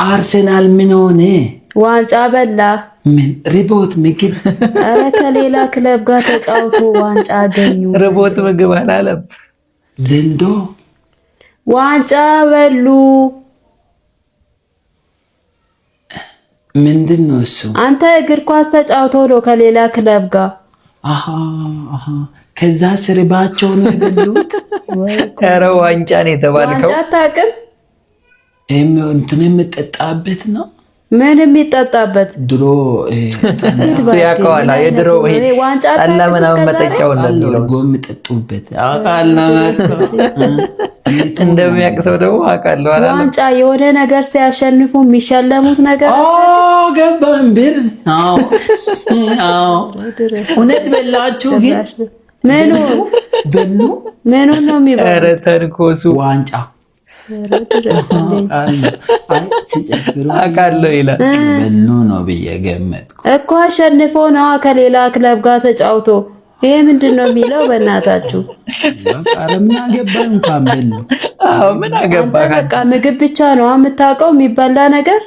አርሰናል ምን ሆነ? ዋንጫ በላ። ምን ሪቦት ምግብ? ኧረ ከሌላ ክለብ ጋር ተጫውቶ ዋንጫ አገኙ። ሪቦት ምግብ አላለም ዘንዶ ዋንጫ በሉ። ምንድነው እሱ? አንተ እግር ኳስ ተጫውቶ ነው ከሌላ ክለብ ጋር። አሃ ከዛ ስርባቸው ነው የበሉት። ኧረ ዋንጫ ነው የተባልከው። ዋንጫ አታውቅም? እንትን የምጠጣበት ነው። ምን የሚጠጣበት? ድሮ እሱ ያውቀዋል። የድሮ ጠላ ምናምን መጠጫው ነው የሚጠጡበት አውቃለሁ። እንደሚያውቅ ሰው ደግሞ አውቃለሁ። ዋንጫ የሆነ ነገር ሲያሸንፉ የሚሸለሙት ነገር ገባን ብር። እውነት በላችሁ ግን ምኑ ነው የሚባለው? ኧረ ተንኮሱ ዋንጫ አውቃለሁ ይላል። በሉ ነው ብዬ ገመትኩ እኮ። አሸንፎ ነው ከሌላ ክለብ ጋር ተጫውቶ። ይሄ ምንድን ነው የሚለው? በእናታችሁ ምን አገባህ እንኳን በሉ። ምን አገባህ? በቃ ምግብ ብቻ ነው የምታውቀው፣ የሚበላ ነገር